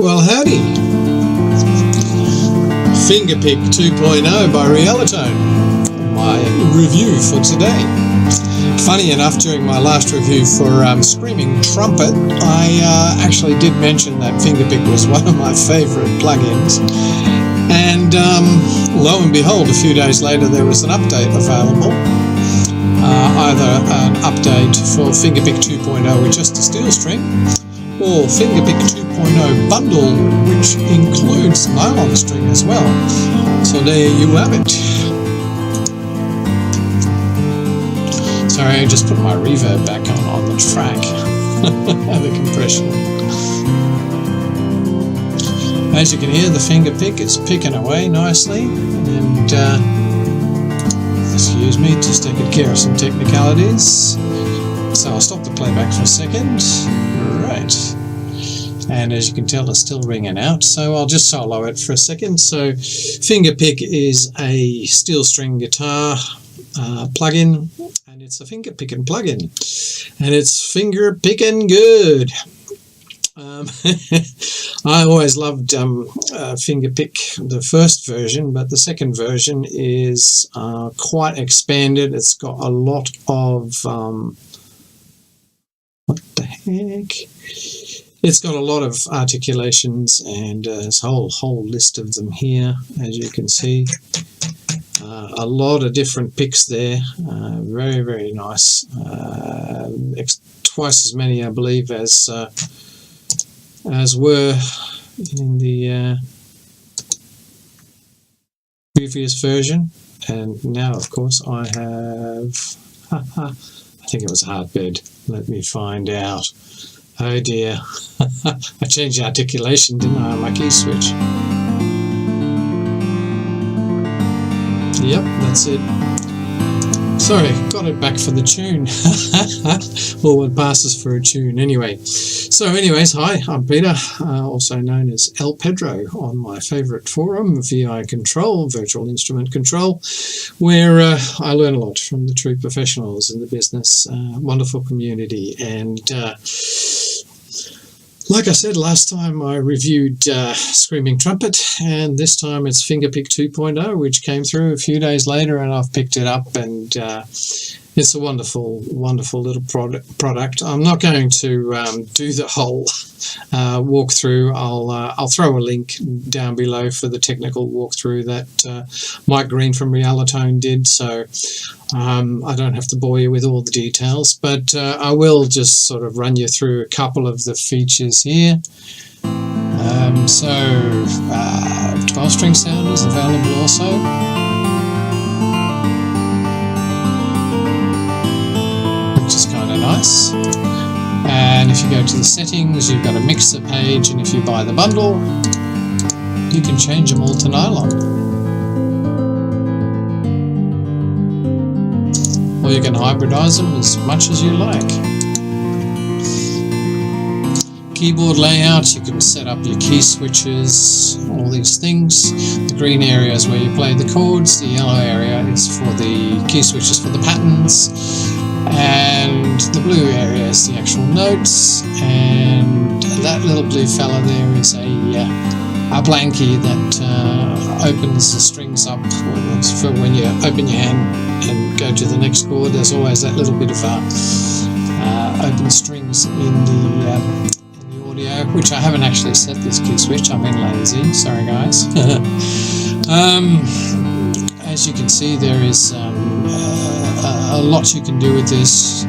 Well, howdy. Fingerpick 2.0 by Realitone, my review for today. Funny enough, during my last review for Screaming Trumpet, I actually did mention that Fingerpick was one of my favourite plugins. And lo and behold, a few days later there was an update available. Either an update for Fingerpick 2.0 with just a steel string, or Fingerpick 2.0 bundle, which includes nylon string as well. So there you have it. Sorry, I just put my reverb back on the track, the compression. As you can hear, the Fingerpick is picking away nicely, and excuse me, just taking care of some technicalities. So I'll stop the playback for a second. Right. And as you can tell, it's still ringing out, so I'll just solo it for a second. So Fingerpick is a steel string guitar plugin, and it's a finger picking plugin, and it's finger picking good. I always loved Fingerpick, the first version, but the second version is quite expanded. It's got a lot of what the heck? It's got a lot of articulations, and there's a whole list of them here, as you can see. A lot of different picks there. Very, very nice. Twice as many, I believe, as were in the previous version. And now, of course, I have... I think it was a hardbed. Let me find out. Oh dear. I changed the articulation, didn't I, on my key switch? Yep, that's it. Sorry, got it back for the tune. Or what passes for a tune anyway. So anyways, hi, I'm Peter, also known as El Pedro on my favourite forum, VI Control, Virtual Instrument Control, where I learn a lot from the true professionals in the business. Wonderful community. And like I said, last time I reviewed Screaming Trumpet, and this time it's Fingerpick 2.0, which came through a few days later, and I've picked it up, and it's a wonderful, wonderful little product. I'm not going to do the whole walkthrough. I'll throw a link down below for the technical walkthrough that Mike Green from Realitone did, so I don't have to bore you with all the details, but I will just sort of run you through a couple of the features here. 12-string sound is available also. Which is kind of nice. And if you go to the settings, you've got a mixer page, and if you buy the bundle, you can change them all to nylon. Or you can hybridize them as much as you like. Keyboard layout, you can set up your key switches, all these things. The green area is where you play the chords, the yellow area is for the key switches for the patterns, and the blue area is the actual notes, and that little blue fella there is a blankie that opens the strings up for when you open your hand and go to the next chord. There's always that little bit of open strings in the audio, which I haven't actually set this key switch. I'm in lazy, sorry guys. As you can see, there is a lot you can do with this.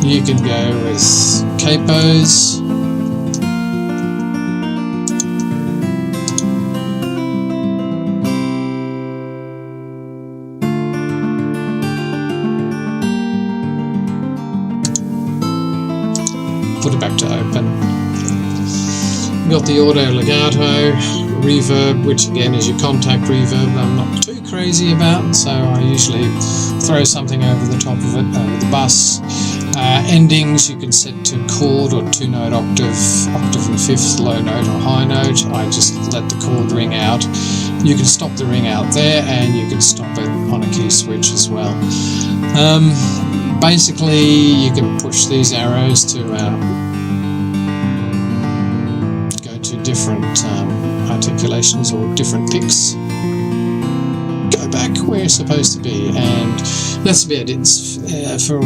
You can go with capos. Put it back to open. Got the auto legato, reverb, which again is your contact reverb. I'm not too crazy about, so I usually throw something over the top of it, over the bus. Endings you can set to chord or 2-note octave and fifth, low note or high note. I just let the chord ring out. You can stop the ring out there, and you can stop it on a key switch as well. Basically, you can push these arrows to go to different articulations or different picks. Go back where you're supposed to be, and that's about it for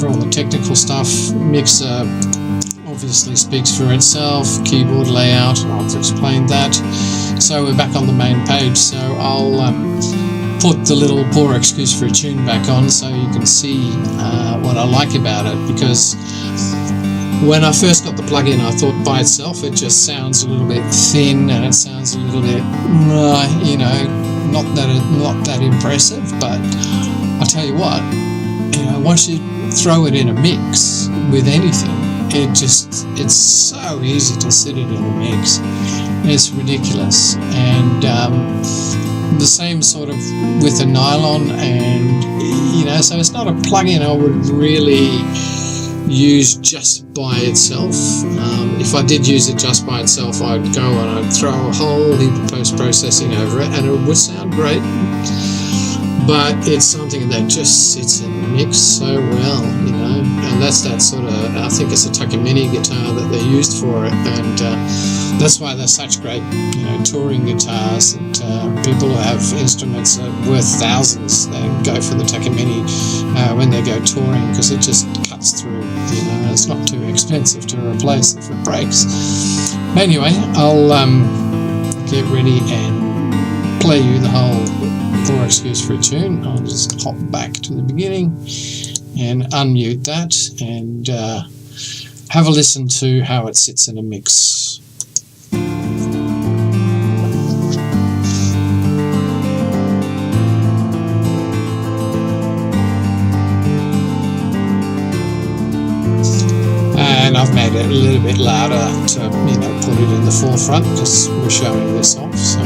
all the technical stuff. Mixer obviously speaks for itself. Keyboard layout, I've explained that. So we're back on the main page. So I'll put the little Poor Excuse for a Tune back on so you can see what I like about it, because when I first got the plugin, I thought by itself it just sounds a little bit thin and it sounds a little bit, you know, not that impressive. But I tell you what, you know, once you throw it in a mix with anything, it's so easy to sit it in a mix. It's ridiculous. And the same sort of with a nylon, and you know, so it's not a plugin I would really use just by itself. If I did use it just by itself, I'd go and I'd throw a whole heap of post-processing over it and it would sound great, but it's something that just sits in the mix so well, you know. And that's that sort of, I think it's a Takamine guitar that they used for it, and that's why they're such great, you know, touring guitars. And people who have instruments that are worth thousands, they go for the Takamine when they go touring, because it just cuts through, you know. It's not too expensive to replace if it breaks. But anyway, I'll get ready and play you the whole Poor Excuse for a Tune. I'll just hop back to the beginning and unmute that and have a listen to how it sits in a mix. And I've made it a little bit louder to, you know, put it in the forefront because we're showing this off. So.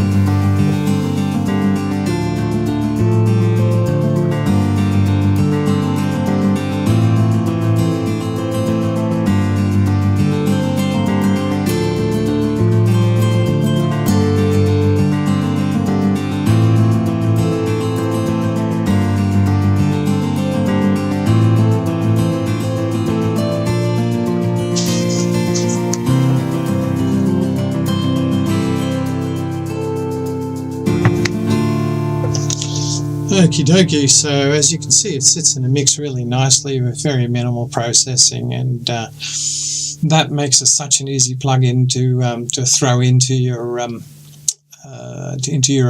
Okie dokie, so as you can see, it sits in a mix really nicely with very minimal processing, and that makes it such an easy plugin to throw into your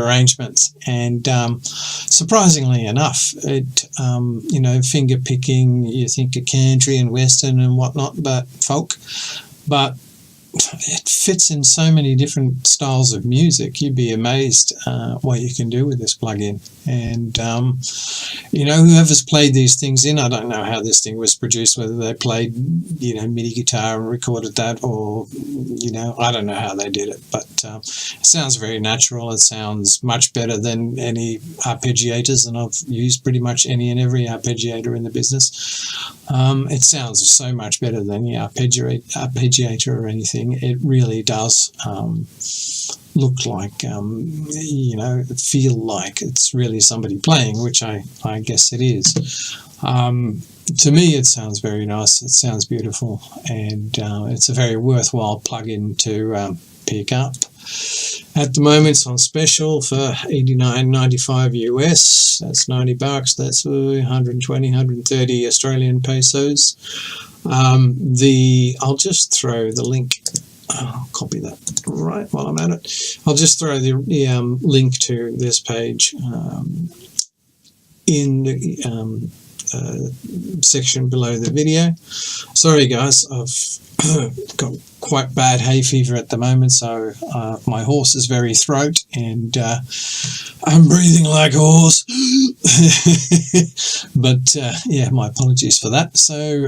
arrangements. And surprisingly enough, it you know, finger picking, you think of country and western and whatnot, but folk, but it fits in so many different styles of music. You'd be amazed what you can do with this plugin. And you know, whoever's played these things in, I don't know how this thing was produced, whether they played, you know, MIDI guitar and recorded that, or, you know, I don't know how they did it, but it sounds very natural. It sounds much better than any arpeggiators, and I've used pretty much any and every arpeggiator in the business. It sounds so much better than the arpeggiator or anything. It really does look like, you know, feel like it's really somebody playing, which I guess it is. To me, it sounds very nice. It sounds beautiful, and it's a very worthwhile plugin to pick up. At the moment, it's on special for $89.95 US. That's $90. That's 120, 130 Australian pesos. I'll just throw the link. I'll copy that right while I'm at it. I'll just throw the link to this page in the section below the video. Sorry guys, I've got quite bad hay fever at the moment, so my horse is very throat, and I'm breathing like a horse. But yeah, my apologies for that. So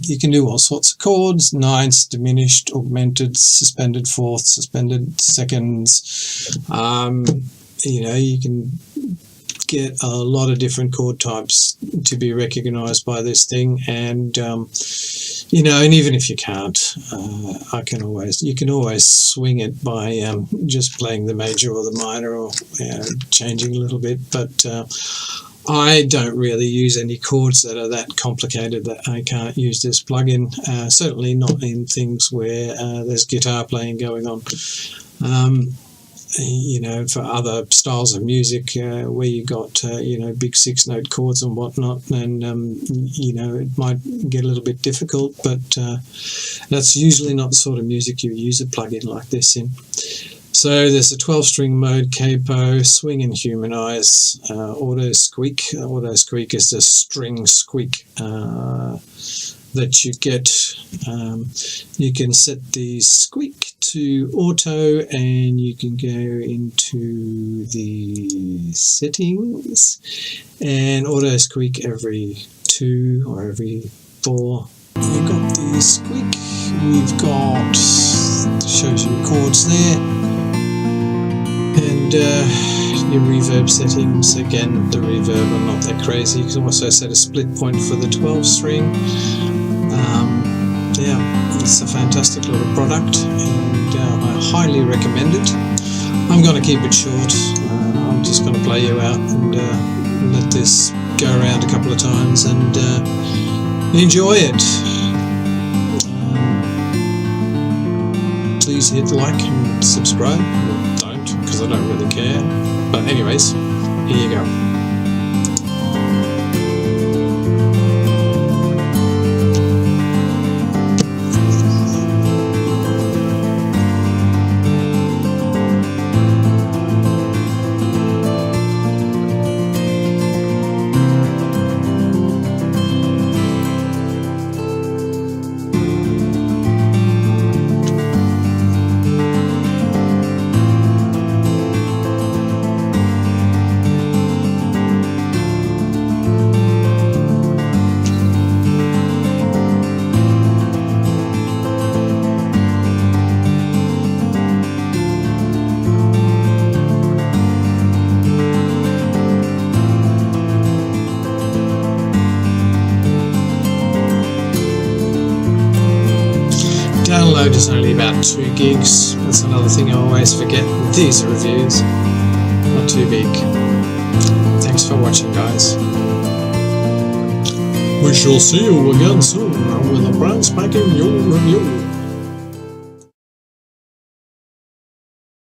you can do all sorts of chords: ninths, diminished, augmented, suspended fourths, suspended seconds. You know, you can get a lot of different chord types to be recognized by this thing, and you know, and even if you can't, you can always swing it by just playing the major or the minor, or changing a little bit. But I don't really use any chords that are that complicated that I can't use this plugin. Certainly not in things where there's guitar playing going on. You know, for other styles of music where you got you know, big 6-note chords and whatnot, then you know, it might get a little bit difficult, but that's usually not the sort of music you use a plugin like this in. So there's a 12-string mode, capo, swing and humanize, auto squeak. Auto squeak is the string squeak that you get. You can set the squeak to auto, and you can go into the settings and auto squeak every 2 or every 4. We've got the squeak, we've got, shows you chords there, and your reverb settings. Again, the reverb, I'm not that crazy. You can also set a split point for the 12-string. Yeah, it's a fantastic little product, and I highly recommend it. I'm going to keep it short. I'm just going to play you out and let this go around a couple of times and enjoy it. Please hit like and subscribe. Well, don't, because I don't really care. But anyways, here you go. Download is only about 2 gigs. That's another thing I always forget. These reviews, not too big. Thanks for watching, guys. We shall see you again soon with a brand spanking new review.